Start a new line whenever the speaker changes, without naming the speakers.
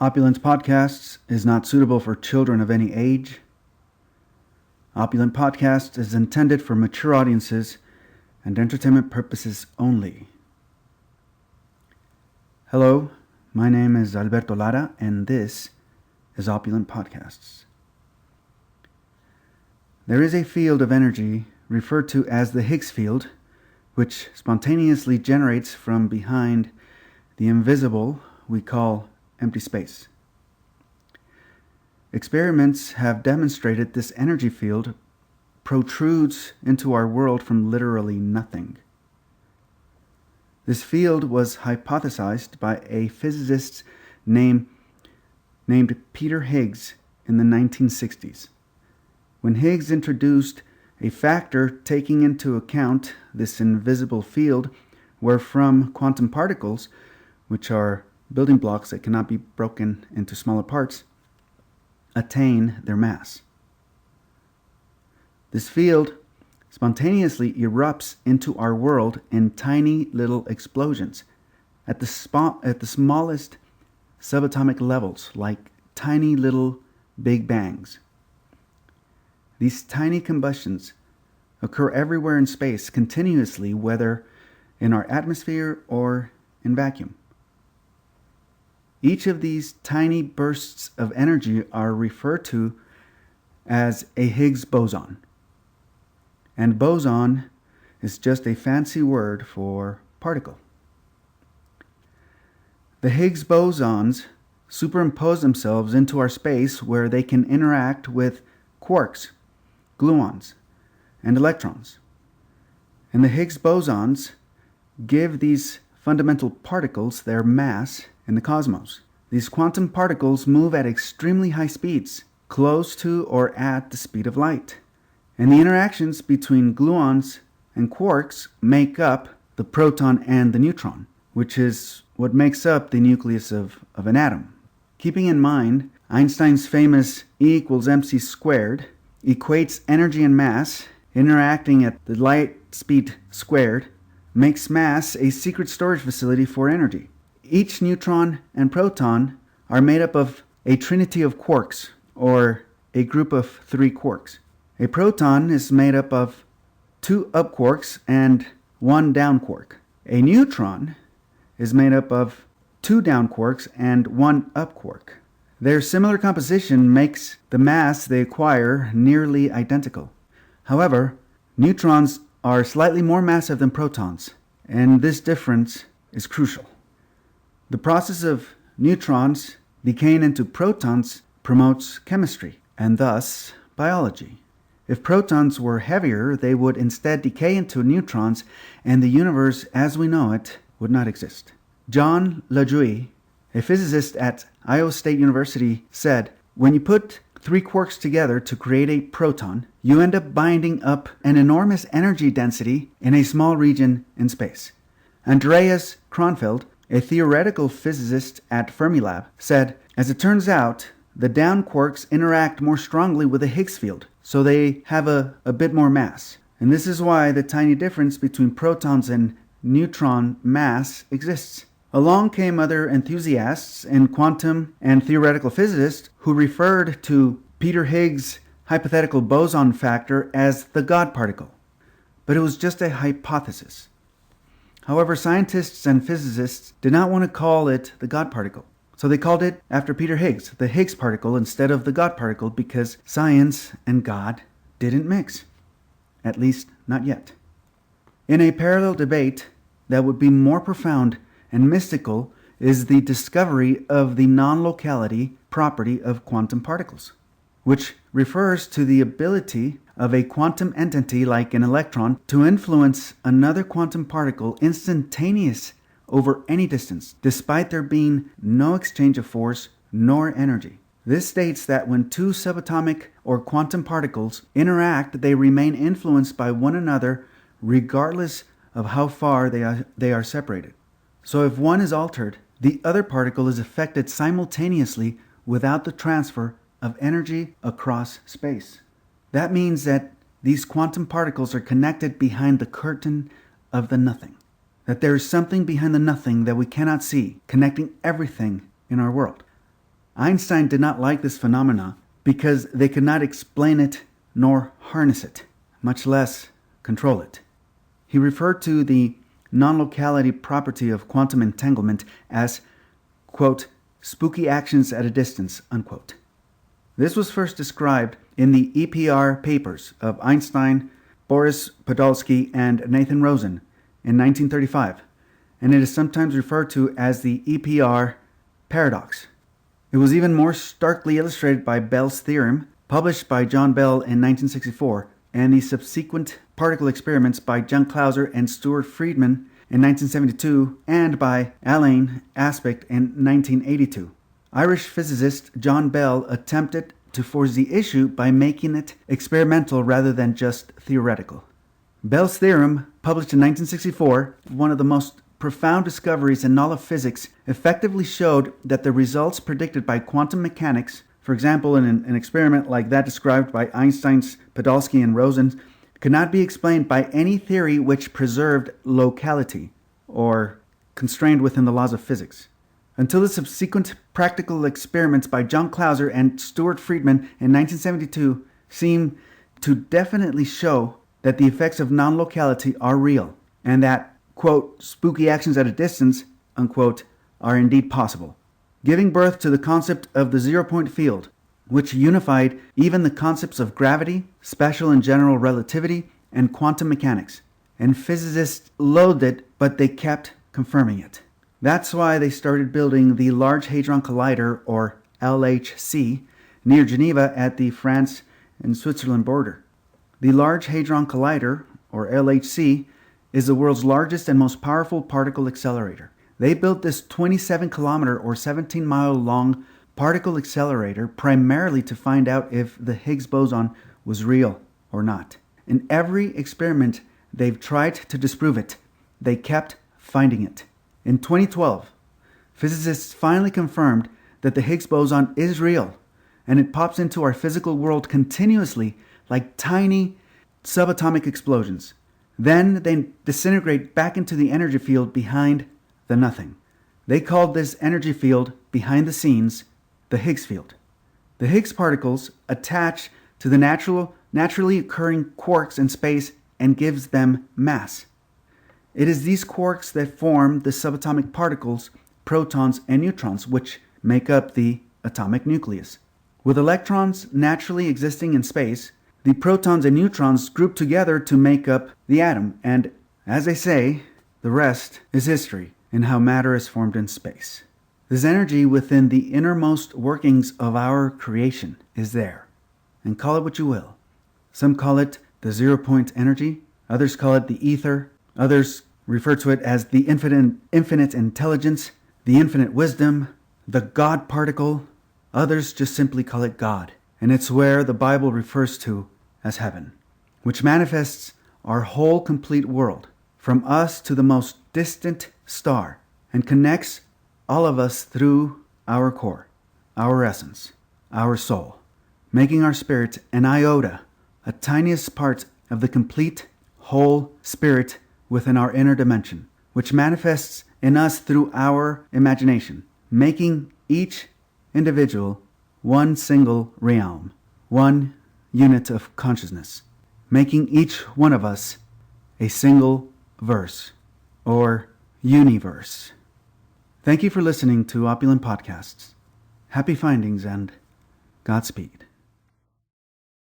Opulent Podcasts is not suitable for children of any age. Opulent Podcast is intended for mature audiences and entertainment purposes only. Hello, my name is Alberto Lara, and this is Opulent Podcasts. There is a field of energy referred to as the Higgs field, which spontaneously generates from behind the invisible we call empty space. Experiments have demonstrated this energy field protrudes into our world from literally nothing. This field was hypothesized by a physicist named Peter Higgs in the 1960s. When Higgs introduced a factor taking into account this invisible field wherefrom quantum particles, which are building blocks that cannot be broken into smaller parts, attain their mass. This field spontaneously erupts into our world in tiny little explosions at the smallest subatomic levels, like tiny little big bangs. These tiny combustions occur everywhere in space continuously, whether in our atmosphere or in vacuum. Each of these tiny bursts of energy are referred to as a Higgs boson. And boson is just a fancy word for particle. The Higgs bosons superimpose themselves into our space where they can interact with quarks, gluons, and electrons. And the Higgs bosons give these fundamental particles their mass in the cosmos. These quantum particles move at extremely high speeds, close to or at the speed of light. And the interactions between gluons and quarks make up the proton and the neutron, which is what makes up the nucleus of an atom. Keeping in mind Einstein's famous E equals mc squared equates energy and mass interacting at the light speed squared, makes mass a secret storage facility for energy. Each neutron and proton are made up of a trinity of quarks, or a group of 3 quarks. A proton is made up of 2 up quarks and 1 down quark. A neutron is made up of 2 down quarks and 1 up quark. Their similar composition makes the mass they acquire nearly identical. However, neutrons are slightly more massive than protons, and this difference is crucial. The process of neutrons decaying into protons promotes chemistry, and thus biology. If protons were heavier, they would instead decay into neutrons, and the universe as we know it would not exist. John Lajoie, a physicist at Iowa State University, said, "When you put 3 quarks together to create a proton, you end up binding up an enormous energy density in a small region in space." Andreas Kronfeld, a theoretical physicist at Fermilab, said, "As it turns out, the down quarks interact more strongly with the Higgs field, so they have a bit more mass. And this is why the tiny difference between protons and neutron mass exists." Along came other enthusiasts and quantum and theoretical physicists who referred to Peter Higgs' hypothetical boson factor as the God particle. But it was just a hypothesis. However, scientists and physicists did not want to call it the God particle. So they called it, after Peter Higgs, the Higgs particle instead of the God particle, because science and God didn't mix. At least, not yet. In a parallel debate that would be more profound and mystical is the discovery of the non-locality property of quantum particles, which refers to the ability of a quantum entity like an electron to influence another quantum particle instantaneous over any distance, despite there being no exchange of force nor energy. This states that when 2 subatomic or quantum particles interact, they remain influenced by one another regardless of how far they are separated. So if one is altered, the other particle is affected simultaneously without the transfer of energy across space. That means that these quantum particles are connected behind the curtain of the nothing. That there is something behind the nothing that we cannot see, connecting everything in our world. Einstein did not like this phenomena because they could not explain it nor harness it, much less control it. He referred to the non-locality property of quantum entanglement as, quote, spooky actions at a distance, unquote. This was first described in the EPR papers of Einstein, Boris Podolsky, and Nathan Rosen in 1935, and it is sometimes referred to as the EPR paradox. It was even more starkly illustrated by Bell's theorem, published by John Bell in 1964, and the subsequent particle experiments by John Clauser and Stuart Friedman in 1972, and by Alain Aspect in 1982. Irish physicist John Bell attempted to force the issue by making it experimental rather than just theoretical. Bell's theorem, published in 1964, one of the most profound discoveries in all of physics, effectively showed that the results predicted by quantum mechanics, for example in an experiment like that described by Einstein's, Podolsky, and Rosen, could not be explained by any theory which preserved locality, or constrained within the laws of physics. Until the subsequent practical experiments by John Clauser and Stuart Friedman in 1972 seem to definitely show that the effects of non-locality are real, and that, quote, spooky actions at a distance, unquote, are indeed possible, giving birth to the concept of the zero-point field, which unified even the concepts of gravity, special and general relativity, and quantum mechanics. And physicists loathed it, but they kept confirming it. That's why they started building the Large Hadron Collider, or LHC, near Geneva at the France and Switzerland border. The Large Hadron Collider, or LHC, is the world's largest and most powerful particle accelerator. They built this 27-kilometer or 17-mile long particle accelerator primarily to find out if the Higgs boson was real or not. In every experiment they've tried to disprove it, they kept finding it. In 2012, physicists finally confirmed that the Higgs boson is real, and it pops into our physical world continuously like tiny subatomic explosions. Then they disintegrate back into the energy field behind the nothing. They called this energy field behind the scenes the Higgs field. The Higgs particles attach to the naturally occurring quarks in space and gives them mass. It is these quarks that form the subatomic particles, protons and neutrons, which make up the atomic nucleus. With electrons naturally existing in space, the protons and neutrons group together to make up the atom, and, as they say, the rest is history in how matter is formed in space. This energy within the innermost workings of our creation is there, and call it what you will. Some call it the zero-point energy, others call it the ether, others refer to it as the infinite intelligence, the infinite wisdom, the God particle, others just simply call it God. And it's where the Bible refers to as heaven, which manifests our whole complete world, from us to the most distant star, and connects all of us through our core, our essence, our soul, making our spirit an iota, a tiniest part of the complete whole spirit within our inner dimension, which manifests in us through our imagination, making each individual one single realm, one unit of consciousness, making each one of us a single verse, or universe. Thank you for listening to Opulent Podcasts. Happy findings and Godspeed.